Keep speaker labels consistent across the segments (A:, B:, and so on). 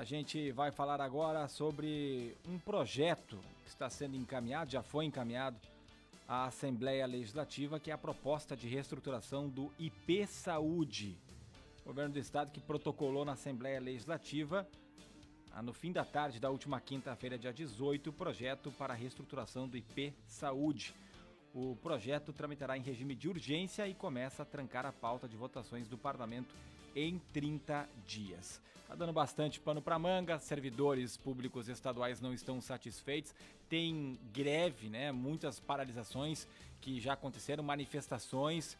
A: A gente vai falar agora sobre um projeto que está sendo encaminhado, já foi encaminhado à Assembleia Legislativa, que é a proposta de reestruturação do IP Saúde. O governo do estado que protocolou na Assembleia Legislativa, no fim da tarde da última quinta-feira, dia 18, o projeto para a reestruturação do IP Saúde. O projeto tramitará em regime de urgência e começa a trancar a pauta de votações do parlamento em 30 dias. Está dando bastante pano para manga, servidores públicos estaduais não estão satisfeitos, tem greve, né? Muitas paralisações que já aconteceram, manifestações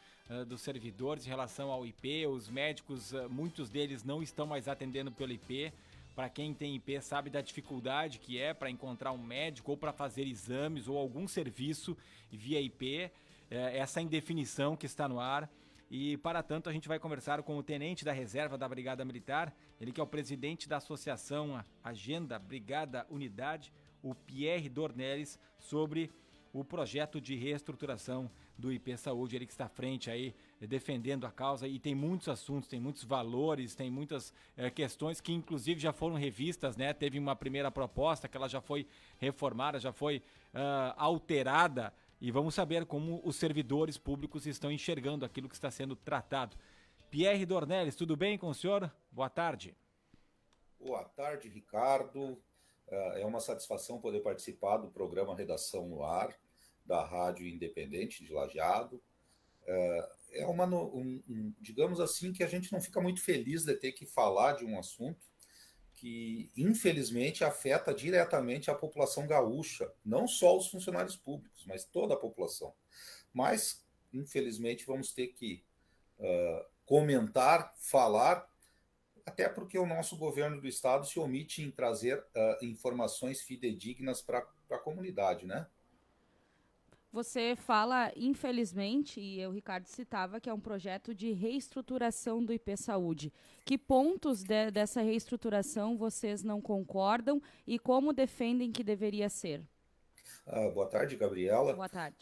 A: dos servidores em relação ao IP, os médicos, muitos deles não estão mais atendendo pelo IP. Para quem tem IP sabe da dificuldade que é para encontrar um médico ou para fazer exames ou algum serviço via IP, essa indefinição que está no ar. E, para tanto, a gente vai conversar com o tenente da reserva da Brigada Militar, ele que é o presidente da associação Agenda Brigada Unidade, o Pierre Dornelles, sobre o projeto de reestruturação do IP Saúde, ele que está à frente aí, defendendo a causa, e tem muitos assuntos, tem muitos valores, tem muitas questões que inclusive já foram revistas, né? Teve uma primeira proposta que ela já foi reformada, já foi alterada, e vamos saber como os servidores públicos estão enxergando aquilo que está sendo tratado. Pierre Dornelles, tudo bem com o senhor? Boa tarde.
B: Boa tarde, Ricardo. É uma satisfação poder participar do programa Redação no Ar, da Rádio Independente de Lajeado. Digamos assim, que a gente não fica muito feliz de ter que falar de um assunto que, infelizmente, afeta diretamente a população gaúcha, não só os funcionários públicos, mas toda a população. Mas, infelizmente, vamos ter que comentar, falar, até porque o nosso governo do estado se omite em trazer informações fidedignas para a comunidade, né?
C: Você fala, infelizmente, e o Ricardo citava que é um projeto de reestruturação do IP Saúde. Que pontos dessa reestruturação vocês não concordam e como defendem que deveria ser?
B: Boa tarde, Gabriela.
C: Boa tarde.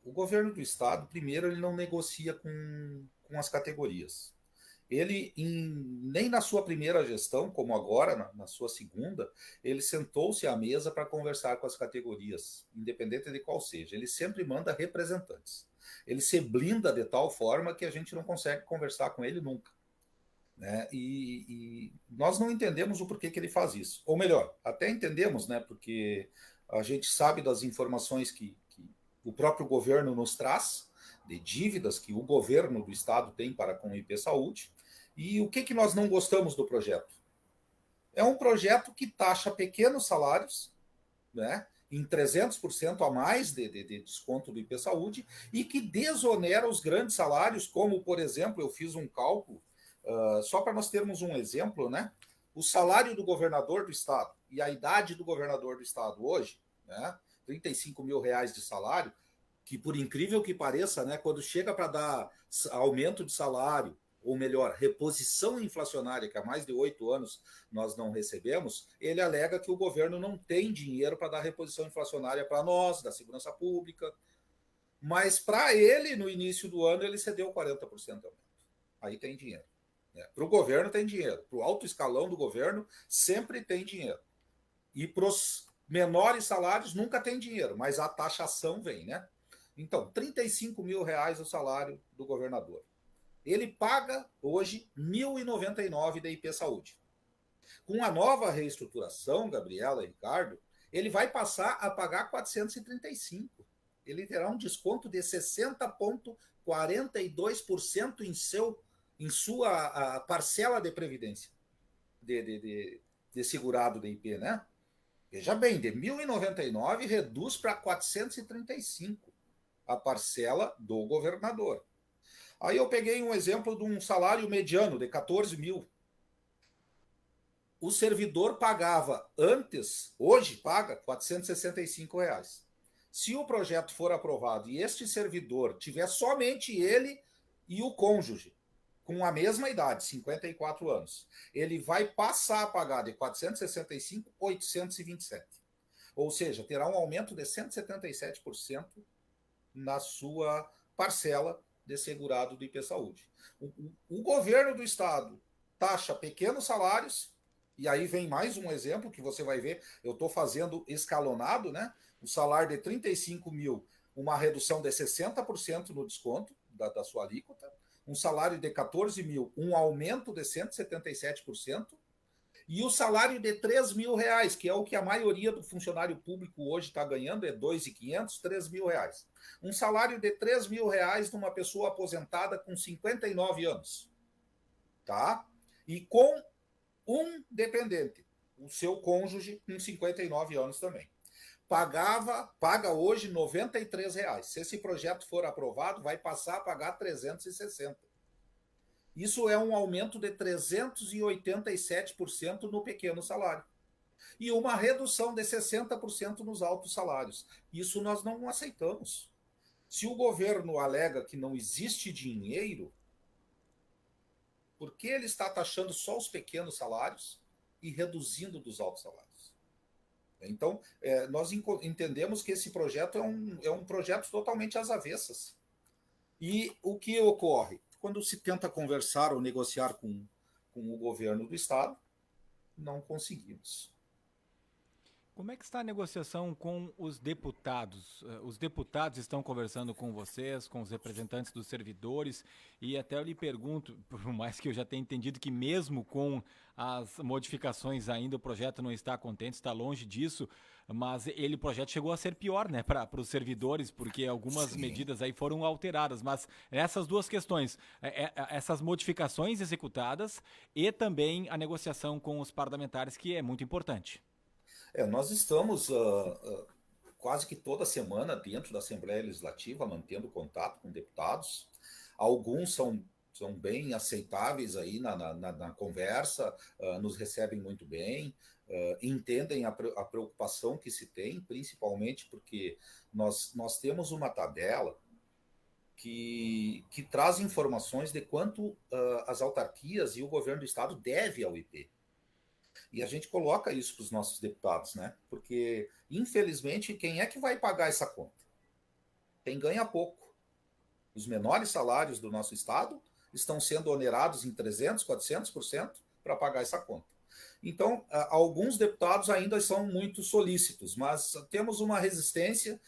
B: O governo do estado, primeiro, ele não negocia com as categorias. Ele, nem na sua primeira gestão, como agora, na sua segunda, ele sentou-se à mesa para conversar com as categorias, independente de qual seja. Ele sempre manda representantes. Ele se blinda de tal forma que a gente não consegue conversar com ele nunca, né? E nós não entendemos o porquê que ele faz isso. Ou melhor, até entendemos, né? Porque a gente sabe das informações que o próprio governo nos traz, de dívidas que o governo do estado tem para com o IP Saúde. E o que nós não gostamos do projeto? É um projeto que taxa pequenos salários, né, em 300% a mais de desconto do IP Saúde, e que desonera os grandes salários, como, por exemplo, eu fiz um cálculo, só para nós termos um exemplo, né, o salário do governador do estado e a idade do governador do estado hoje, né, 35 mil reais de salário, que, por incrível que pareça, né, quando chega para dar aumento de salário, ou melhor, reposição inflacionária, que há mais de 8 anos nós não recebemos, ele alega que o governo não tem dinheiro para dar reposição inflacionária para nós, da segurança pública, mas para ele, no início do ano, ele cedeu 40% aumento. Aí tem dinheiro. Para o governo tem dinheiro, para o alto escalão do governo sempre tem dinheiro. E para os menores salários nunca tem dinheiro, mas a taxação vem, né? Então, 35 mil reais o salário do governador. Ele paga hoje 1.099 da IP Saúde. Com a nova reestruturação, Gabriela e Ricardo, ele vai passar a pagar 435. Ele terá um desconto de 60,42% em sua parcela de previdência de segurado da IP, né? Veja bem, de 1.099 reduz para 435 a parcela do governador. Aí eu peguei um exemplo de um salário mediano de 14 mil. O servidor pagava antes, hoje paga R$ 465. Se o projeto for aprovado e este servidor tiver somente ele e o cônjuge, com a mesma idade, 54 anos, ele vai passar a pagar de 465 a 827. Ou seja, terá um aumento de 177% na sua parcela de segurado do IP Saúde. O governo do estado taxa pequenos salários, e aí vem mais um exemplo que você vai ver, eu estou fazendo escalonado, né? O salário de 35 mil, uma redução de 60% no desconto da sua alíquota, um salário de 14 mil, um aumento de 177%, e o salário de 3 mil reais, que é o que a maioria do funcionário público hoje está ganhando, é 2.500, 3 mil reais. Um salário de 3 mil reais de uma pessoa aposentada com 59 anos. Tá? E com um dependente, o seu cônjuge com 59 anos também. Paga hoje R$ 93 reais. Se esse projeto for aprovado, vai passar a pagar 360. Isso é um aumento de 387% no pequeno salário. E uma redução de 60% nos altos salários. Isso nós não aceitamos. Se o governo alega que não existe dinheiro, por que ele está taxando só os pequenos salários e reduzindo dos altos salários? Então, nós entendemos que esse projeto é um projeto totalmente às avessas. E o que ocorre? Quando se tenta conversar ou negociar com o governo do Estado, não conseguimos.
A: Como é que está a negociação com os deputados? Os deputados estão conversando com vocês, com os representantes dos servidores, e até eu lhe pergunto, por mais que eu já tenha entendido que mesmo com as modificações ainda o projeto não está contente, está longe disso, mas o projeto chegou a ser pior, né, para os servidores, porque algumas medidas aí foram alteradas, mas essas duas questões, essas modificações executadas e também a negociação com os parlamentares, que é muito importante.
B: Nós estamos quase que toda semana dentro da Assembleia Legislativa, mantendo contato com deputados. Alguns são bem aceitáveis aí na conversa, nos recebem muito bem, entendem a preocupação que se tem, principalmente porque nós temos uma tabela que traz informações de quanto as autarquias e o governo do estado deve ao IP. E a gente coloca isso para os nossos deputados, né? Porque, infelizmente, quem é que vai pagar essa conta? Quem ganha pouco. Os menores salários do nosso estado estão sendo onerados em 300%, 400% para pagar essa conta. Então, alguns deputados ainda são muito solícitos, mas temos uma resistência,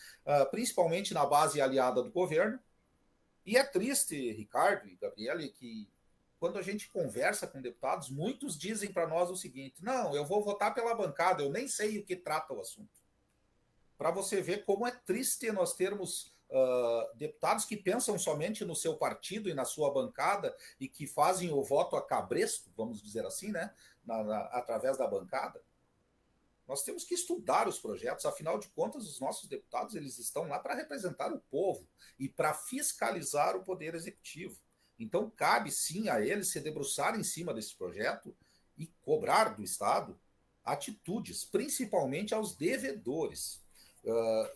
B: principalmente na base aliada do governo. E é triste, Ricardo e Gabriele, que quando a gente conversa com deputados, muitos dizem para nós o seguinte: não, eu vou votar pela bancada, eu nem sei o que trata o assunto. Para você ver como é triste nós termos deputados que pensam somente no seu partido e na sua bancada e que fazem o voto a cabresto, vamos dizer assim, né, através da bancada. Nós temos que estudar os projetos, afinal de contas, os nossos deputados eles estão lá para representar o povo e para fiscalizar o poder executivo. Então, cabe sim a eles se debruçar em cima desse projeto e cobrar do Estado atitudes, principalmente aos devedores.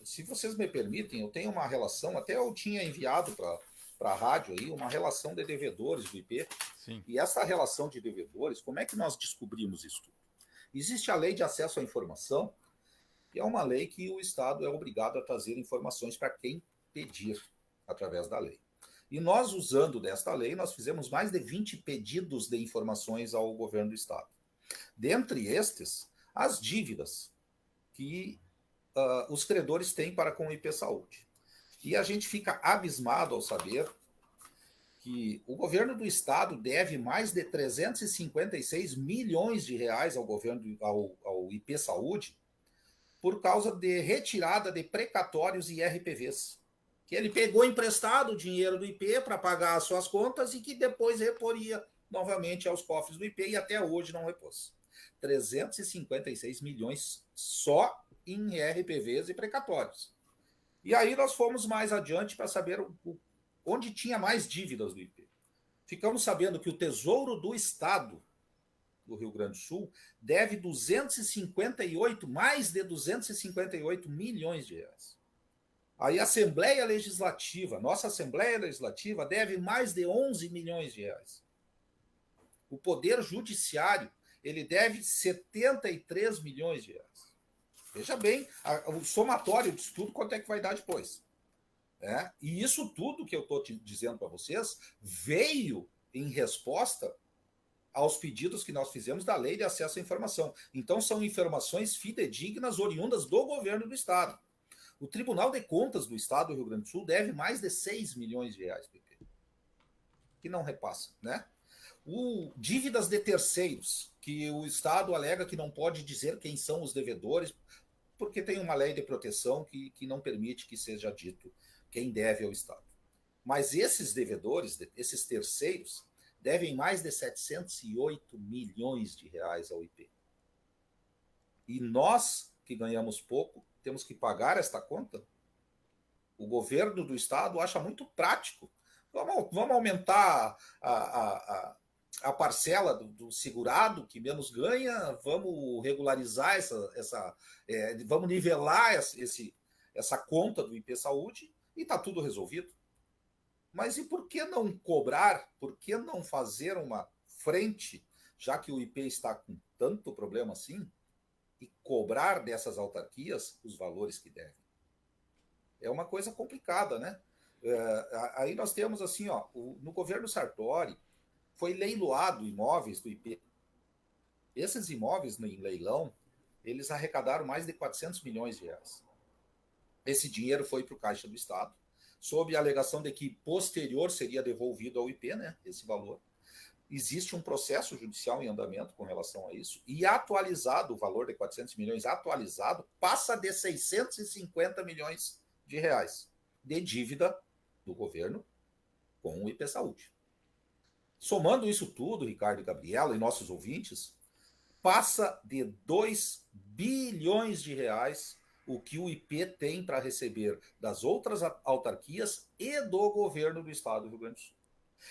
B: Se vocês me permitem, eu tenho uma relação, até eu tinha enviado para a rádio aí, uma relação de devedores do IP.
A: Sim.
B: E essa relação de devedores, como é que nós descobrimos isso tudo? Existe a Lei de Acesso à Informação, que é uma lei que o Estado é obrigado a trazer informações para quem pedir através da lei. E nós, usando desta lei, nós fizemos mais de 20 pedidos de informações ao governo do Estado. Dentre estes, as dívidas que os credores têm para com o IP Saúde. E a gente fica abismado ao saber que o governo do Estado deve mais de 356 milhões de reais ao governo, ao IP Saúde, por causa de retirada de precatórios e RPVs. Que ele pegou emprestado o dinheiro do IP para pagar as suas contas e que depois reporia novamente aos cofres do IP e até hoje não repôs. 356 milhões só em RPVs e precatórios. E aí nós fomos mais adiante para saber onde tinha mais dívidas do IP. Ficamos sabendo que o Tesouro do Estado do Rio Grande do Sul deve mais de 258 milhões de reais. Aí a Assembleia Legislativa, nossa Assembleia Legislativa, deve mais de 11 milhões de reais. O Poder Judiciário, ele deve 73 milhões de reais. Veja bem, o somatório disso tudo, quanto é que vai dar depois. E isso tudo que eu estou dizendo para vocês veio em resposta aos pedidos que nós fizemos da Lei de Acesso à Informação. Então, são informações fidedignas oriundas do governo do Estado. O Tribunal de Contas do Estado do Rio Grande do Sul deve mais de 6 milhões de reais, PP, que não repassa, né? Dívidas de terceiros, que o Estado alega que não pode dizer quem são os devedores, porque tem uma lei de proteção que não permite que seja dito quem deve ao Estado. Mas esses devedores, esses terceiros, devem mais de 708 milhões de reais ao IP. E nós, que ganhamos pouco, temos que pagar esta conta? O governo do Estado acha muito prático. Vamos aumentar a parcela do segurado que menos ganha, vamos regularizar vamos nivelar essa conta do IP Saúde e está tudo resolvido. Mas e por que não cobrar? Por que não fazer uma frente, já que o IP está com tanto problema assim, e cobrar dessas autarquias os valores que devem? É uma coisa complicada, né? Aí nós temos assim, ó, no governo Sartori, foi leiloado imóveis do IP. Esses imóveis em leilão, eles arrecadaram mais de 400 milhões de reais. Esse dinheiro foi para o Caixa do Estado, sob a alegação de que posterior seria devolvido ao IP, né, esse valor. Existe um processo judicial em andamento com relação a isso, e atualizado, o valor de 400 milhões atualizado, passa de 650 milhões de reais de dívida do governo com o IP Saúde. Somando isso tudo, Ricardo e Gabriela e nossos ouvintes, passa de 2 bilhões de reais o que o IP tem para receber das outras autarquias e do governo do Estado do Rio Grande do Sul.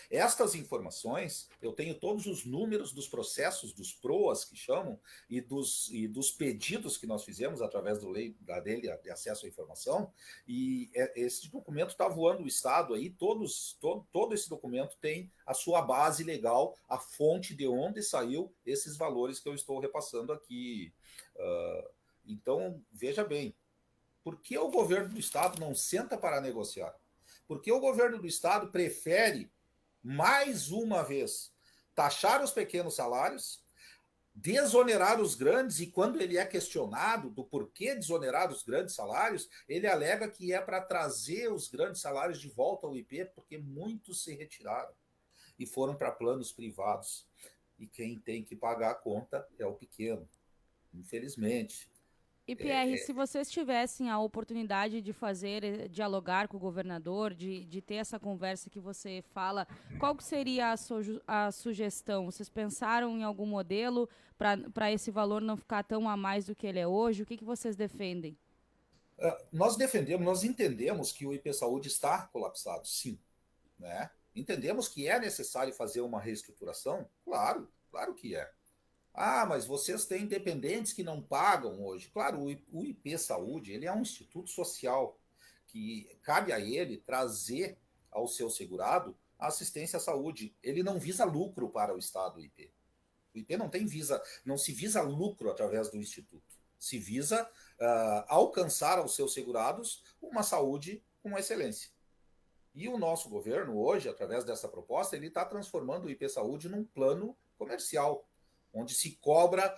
B: Estas informações, eu tenho todos os números dos processos, dos PROAs que chamam, e dos pedidos que nós fizemos através da lei de acesso à informação, e esse documento está voando o Estado aí, todo esse documento tem a sua base legal, a fonte de onde saiu esses valores que eu estou repassando aqui. Então, veja bem, por que o governo do Estado não senta para negociar? Por que o governo do Estado prefere, mais uma vez, taxar os pequenos salários, desonerar os grandes, e quando ele é questionado do porquê desonerar os grandes salários, ele alega que é para trazer os grandes salários de volta ao IP, porque muitos se retiraram e foram para planos privados. E quem tem que pagar a conta é o pequeno, infelizmente.
C: E Pierre, se vocês tivessem a oportunidade de dialogar com o governador, de ter essa conversa que você fala, qual que seria a sugestão? Vocês pensaram em algum modelo para esse valor não ficar tão a mais do que ele é hoje? O que vocês defendem?
B: Nós entendemos que o IP Saúde está colapsado, sim, né? Entendemos que é necessário fazer uma reestruturação? Claro que é. Mas vocês têm dependentes que não pagam hoje. Claro, o IP Saúde, ele é um instituto social que cabe a ele trazer ao seu segurado a assistência à saúde. Ele não visa lucro para o Estado, o IP. O IP não se visa lucro através do instituto. Se visa alcançar aos seus segurados uma saúde com excelência. E o nosso governo hoje, através dessa proposta, ele está transformando o IP Saúde num plano comercial, onde se cobra,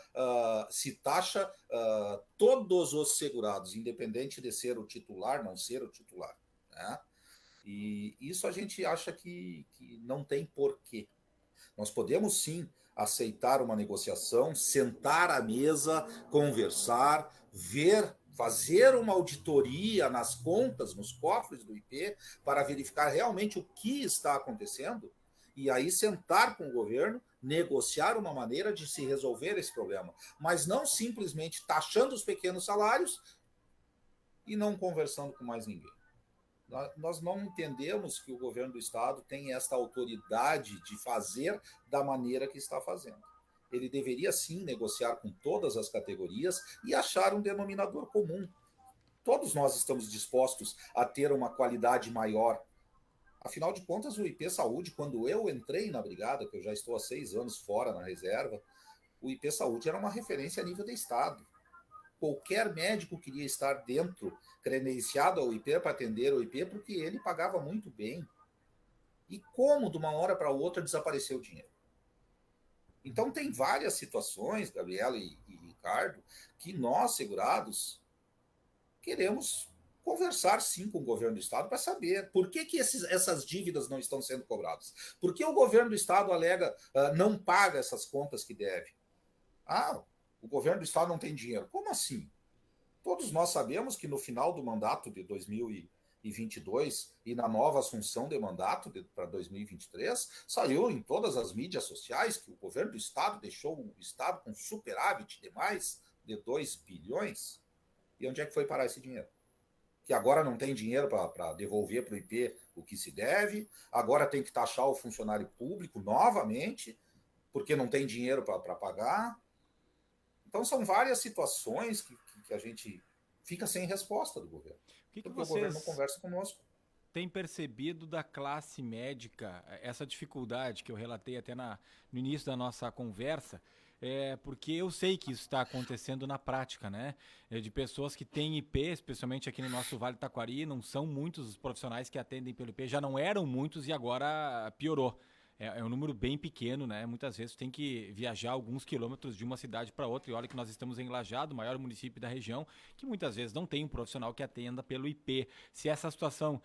B: se taxa todos os segurados, independente de ser o titular, não ser o titular, né? E isso a gente acha que não tem porquê. Nós podemos, sim, aceitar uma negociação, sentar à mesa, conversar, fazer uma auditoria nas contas, nos cofres do IP, para verificar realmente o que está acontecendo, e aí sentar com o governo, negociar uma maneira de se resolver esse problema, mas não simplesmente taxando os pequenos salários e não conversando com mais ninguém. Nós não entendemos que o governo do Estado tem esta autoridade de fazer da maneira que está fazendo. Ele deveria, sim, negociar com todas as categorias e achar um denominador comum. Todos nós estamos dispostos a ter uma qualidade maior. Afinal de contas, o IP Saúde, quando eu entrei na brigada, que eu já estou há 6 anos fora na reserva, o IP Saúde era uma referência a nível de Estado. Qualquer médico queria estar dentro, credenciado ao IP para atender o IP, porque ele pagava muito bem. E como, de uma hora para outra, desapareceu o dinheiro? Então, tem várias situações, Gabriela e Ricardo, que nós, segurados, queremos conversar, sim, com o governo do Estado para saber por que essas dívidas não estão sendo cobradas. Por que o governo do Estado alega não paga essas contas que deve? Ah, o governo do Estado não tem dinheiro. Como assim? Todos nós sabemos que no final do mandato de 2022 e na nova assunção de mandato para 2023, saiu em todas as mídias sociais que o governo do Estado deixou o Estado com superávit de mais de 2 bilhões. E onde é que foi parar esse dinheiro? Que agora não tem dinheiro para devolver para o IP o que se deve, agora tem que taxar o funcionário público novamente, porque não tem dinheiro para pagar. Então, são várias situações que a gente fica sem resposta do governo.
A: Que
B: porque o governo não conversa conosco.
A: Tem percebido da classe médica essa dificuldade que eu relatei até no início da nossa conversa? Porque eu sei que isso está acontecendo na prática, né? De pessoas que têm IP, especialmente aqui no nosso Vale do Taquari, não são muitos os profissionais que atendem pelo IP, já não eram muitos e agora piorou. É um número bem pequeno, né? Muitas vezes tem que viajar alguns quilômetros de uma cidade para outra. E olha que nós estamos em Lajeado, o maior município da região, que muitas vezes não tem um profissional que atenda pelo IP. Se essa situação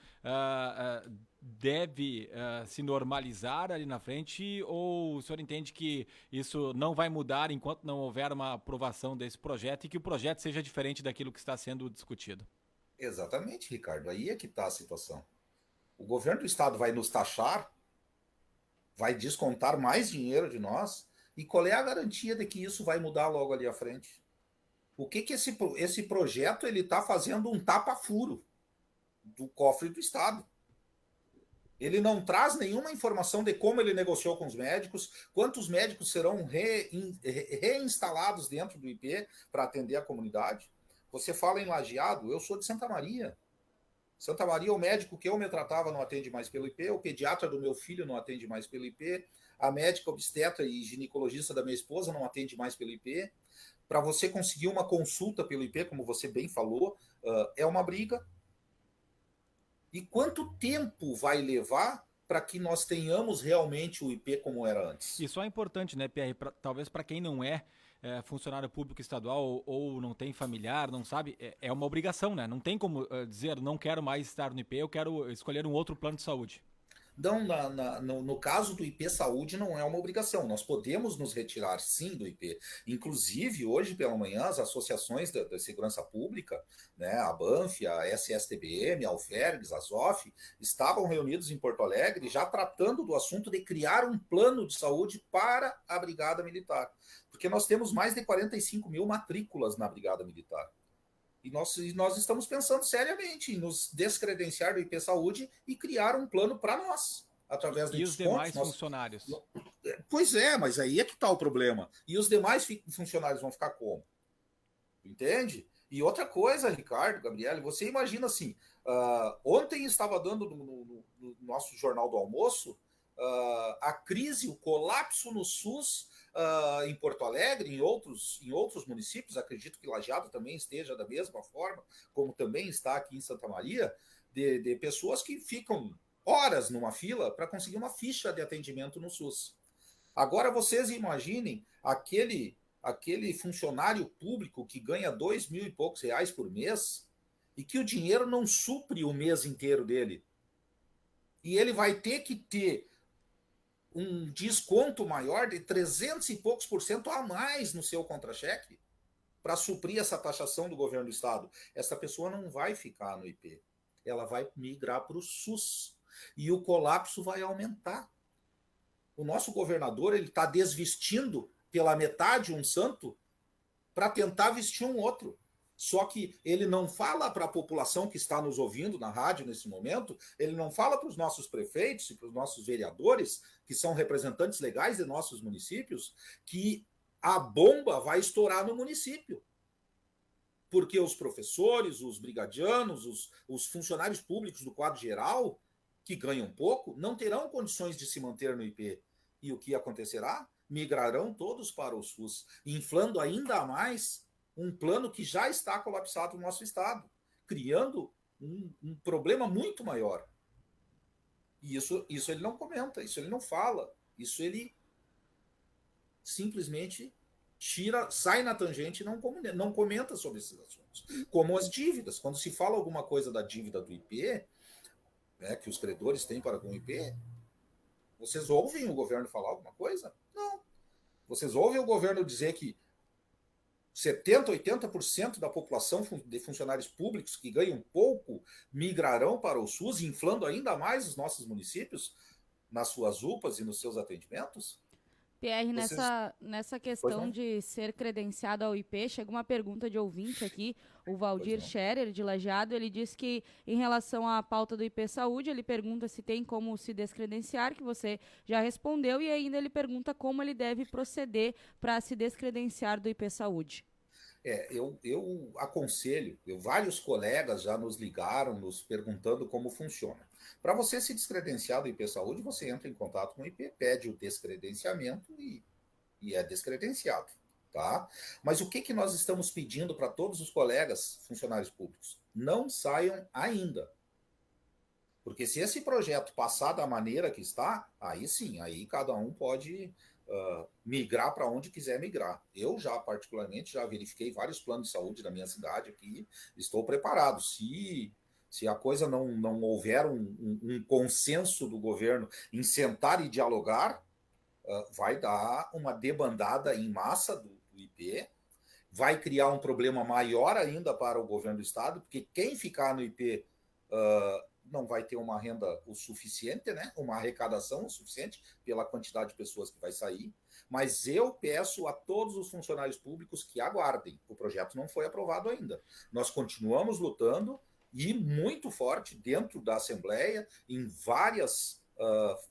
A: deve se normalizar ali na frente, ou o senhor entende que isso não vai mudar enquanto não houver uma aprovação desse projeto e que o projeto seja diferente daquilo que está sendo discutido?
B: Exatamente, Ricardo. Aí é que está a situação. O governo do Estado vai nos taxar, vai descontar mais dinheiro de nós, e qual é a garantia de que isso vai mudar logo ali à frente? O que esse projeto ele está fazendo um tapa-furo do cofre do Estado? Ele não traz nenhuma informação de como ele negociou com os médicos, quantos médicos serão reinstalados dentro do IP para atender a comunidade. Você fala em Lajeado, eu sou de Santa Maria. Santa Maria, o médico que eu me tratava não atende mais pelo IP, o pediatra do meu filho não atende mais pelo IP, a médica obstetra e ginecologista da minha esposa não atende mais pelo IP. Para você conseguir uma consulta pelo IP, como você bem falou, é uma briga. E quanto tempo vai levar para que nós tenhamos realmente o IP como era antes?
A: E só é importante, né, Pierre, talvez para quem não é funcionário público estadual ou não tem familiar, não sabe, é uma obrigação, né? Não tem como dizer, não quero mais estar no IP, eu quero escolher um outro plano de saúde.
B: Não, no caso do IP Saúde não é uma obrigação, nós podemos nos retirar sim do IP. Inclusive, hoje pela manhã, as associações da segurança pública, né, a Banf, a SSTBM, a Alfergues, a ZOF, estavam reunidos em Porto Alegre já tratando do assunto de criar um plano de saúde para a Brigada Militar. Porque nós temos mais de 45 mil matrículas na Brigada Militar. E nós estamos pensando seriamente em nos descredenciar do IP Saúde e criar um plano para nós, através de
A: descontos. E os demais funcionários?
B: Pois é, mas aí é que está o problema. E os demais funcionários vão ficar como? Entende? E outra coisa, Ricardo, Gabriele, você imagina assim, ontem estava dando no nosso Jornal do Almoço a crise, o colapso no SUS em Porto Alegre, em outros municípios, acredito que Lajeado também esteja da mesma forma, como também está aqui em Santa Maria, de pessoas que ficam horas numa fila para conseguir uma ficha de atendimento no SUS. Agora vocês imaginem aquele funcionário público que ganha 2 mil e poucos reais por mês e que o dinheiro não supre o mês inteiro dele. E ele vai ter que ter um desconto maior de 300 e poucos por cento a mais no seu contra-cheque para suprir essa taxação do governo do Estado. Essa pessoa não vai ficar no IP. Ela vai migrar para o SUS. E o colapso vai aumentar. O nosso governador ele está desvestindo pela metade um santo para tentar vestir um outro. Só que ele não fala para a população que está nos ouvindo na rádio nesse momento, ele não fala para os nossos prefeitos e para os nossos vereadores, que são representantes legais de nossos municípios, que a bomba vai estourar no município. Porque os professores, os brigadianos, os funcionários públicos do quadro geral, que ganham pouco, não terão condições de se manter no IP. E o que acontecerá? Migrarão todos para o SUS, inflando ainda mais um plano que já está colapsado no nosso estado, criando um problema muito maior. E isso ele não comenta, isso ele não fala, isso ele simplesmente sai na tangente e não comenta sobre esses assuntos. Como as dívidas. Quando se fala alguma coisa da dívida do IP, né, que os credores têm para com o IP, vocês ouvem o governo falar alguma coisa? Não. Vocês ouvem o governo dizer que 70%, 80% da população de funcionários públicos que ganham pouco migrarão para o SUS, inflando ainda mais os nossos municípios nas suas UPAs e nos seus atendimentos?
C: Pierre, nessa questão de ser credenciado ao IP, chega uma pergunta de ouvinte aqui, o Valdir Scherer, de Lajeado. Ele diz que, em relação à pauta do IP Saúde, ele pergunta se tem como se descredenciar, que você já respondeu, e ainda ele pergunta como ele deve proceder para se descredenciar do IP Saúde.
B: Eu aconselho, vários colegas já nos ligaram, nos perguntando como funciona. Para você se descredenciar do IP Saúde, você entra em contato com o IP, pede o descredenciamento e é descredenciado. Tá? Mas o que nós estamos pedindo para todos os colegas funcionários públicos? Não saiam ainda. Porque se esse projeto passar da maneira que está, aí sim, aí cada um pode migrar para onde quiser migrar. Eu particularmente, já verifiquei vários planos de saúde da minha cidade aqui, estou preparado. Se a coisa não houver um consenso do governo em sentar e dialogar, vai dar uma debandada em massa do IP, vai criar um problema maior ainda para o governo do estado, porque quem ficar no IP não vai ter uma renda o suficiente, né? Uma arrecadação o suficiente pela quantidade de pessoas que vai sair. Mas eu peço a todos os funcionários públicos que aguardem. O projeto não foi aprovado ainda. Nós continuamos lutando e muito forte dentro da Assembleia, em várias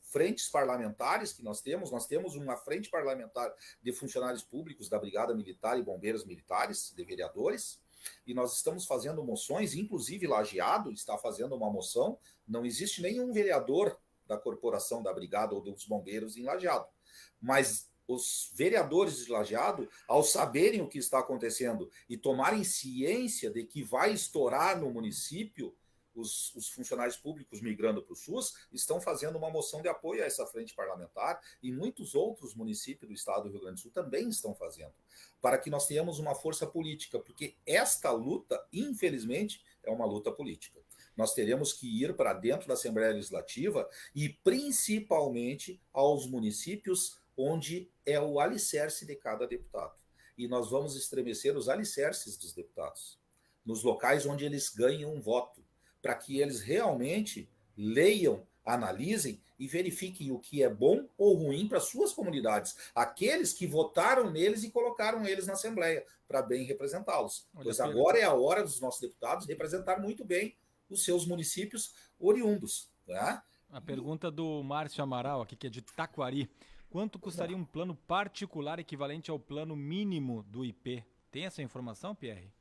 B: frentes parlamentares que nós temos. Nós temos uma frente parlamentar de funcionários públicos da Brigada Militar e Bombeiros Militares, de vereadores, e nós estamos fazendo moções, inclusive Lajeado está fazendo uma moção. Não existe nenhum vereador da corporação da Brigada ou dos Bombeiros em Lajeado, mas os vereadores de Lajeado, ao saberem o que está acontecendo e tomarem ciência de que vai estourar no município os funcionários públicos migrando para o SUS, estão fazendo uma moção de apoio a essa frente parlamentar, e muitos outros municípios do estado do Rio Grande do Sul também estão fazendo, para que nós tenhamos uma força política, porque esta luta, infelizmente, é uma luta política. Nós teremos que ir para dentro da Assembleia Legislativa e principalmente aos municípios onde é o alicerce de cada deputado. E nós vamos estremecer os alicerces dos deputados, nos locais onde eles ganham um voto, para que eles realmente leiam, analisem e verifiquem o que é bom ou ruim para suas comunidades, aqueles que votaram neles e colocaram eles na Assembleia, para bem representá-los. Pois agora é a hora dos nossos deputados representar muito bem os seus municípios oriundos. Né?
A: A pergunta do Márcio Amaral, aqui, que é de Taquari. Quanto custaria um plano particular equivalente ao plano mínimo do IP? Tem essa informação, Pierre?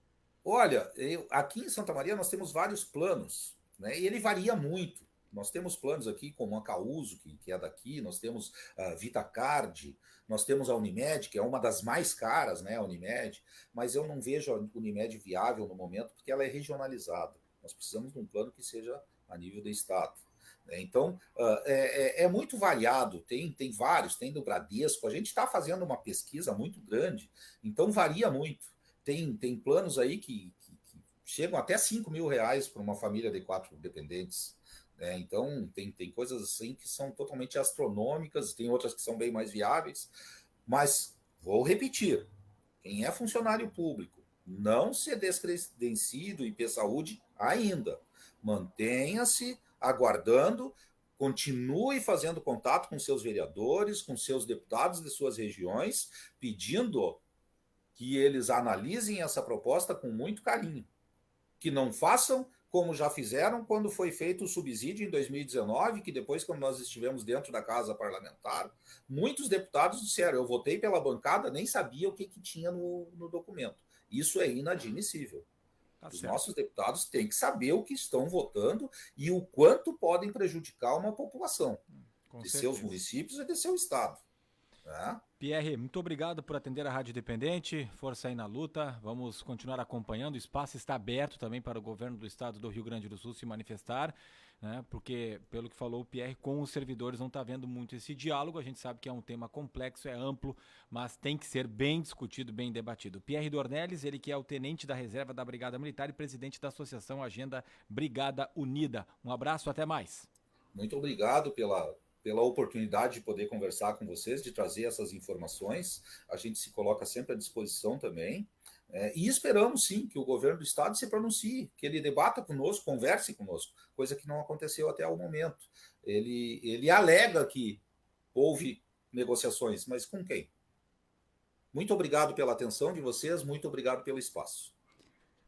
B: Olha, aqui em Santa Maria nós temos vários planos, né? E ele varia muito. Nós temos planos aqui como a Causo, que é daqui, nós temos a VitaCard, nós temos a Unimed, que é uma das mais caras, né, a Unimed, mas eu não vejo a Unimed viável no momento porque ela é regionalizada. Nós precisamos de um plano que seja a nível do estado. Então, é muito variado, tem vários, tem do Bradesco, a gente está fazendo uma pesquisa muito grande, então varia muito. Tem planos aí que chegam até R$5.000 para uma família de 4 dependentes. Então, tem coisas assim que são totalmente astronômicas, tem outras que são bem mais viáveis. Mas, vou repetir, quem é funcionário público, não se descredencie do IP Saúde ainda. Mantenha-se aguardando, continue fazendo contato com seus vereadores, com seus deputados de suas regiões, pedindo que eles analisem essa proposta com muito carinho. Que não façam como já fizeram quando foi feito o subsídio em 2019, que depois, quando nós estivemos dentro da casa parlamentar, muitos deputados disseram, eu votei pela bancada, nem sabia o que tinha no documento. Isso é inadmissível. Os nossos deputados têm que saber o que estão votando e o quanto podem prejudicar uma população de seus municípios e de seu estado.
A: Pierre, muito obrigado por atender a Rádio Independente, força aí na luta, vamos continuar acompanhando, o espaço está aberto também para o governo do estado do Rio Grande do Sul se manifestar. né? Porque, pelo que falou o Pierre, com os servidores não está havendo muito esse diálogo. A gente sabe que é um tema complexo, é amplo, mas tem que ser bem discutido, bem debatido. Pierre Dornelles, ele que é o tenente da reserva da Brigada Militar e presidente da Associação Agenda Brigada Unida. Um abraço, até mais.
B: Muito obrigado pela oportunidade de poder conversar com vocês, de trazer essas informações. A gente se coloca sempre à disposição também. E esperamos, sim, que o governo do estado se pronuncie, que ele debata conosco, converse conosco, coisa que não aconteceu até o momento. Ele alega que houve negociações, mas com quem? Muito obrigado pela atenção de vocês, muito obrigado pelo espaço.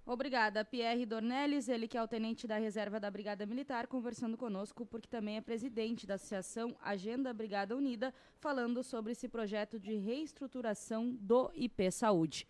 C: Obrigada, Pierre Dornelles, ele que é o tenente da reserva da Brigada Militar, conversando conosco, porque também é presidente da Associação Agenda Brigada Unida, falando sobre esse projeto de reestruturação do IP Saúde.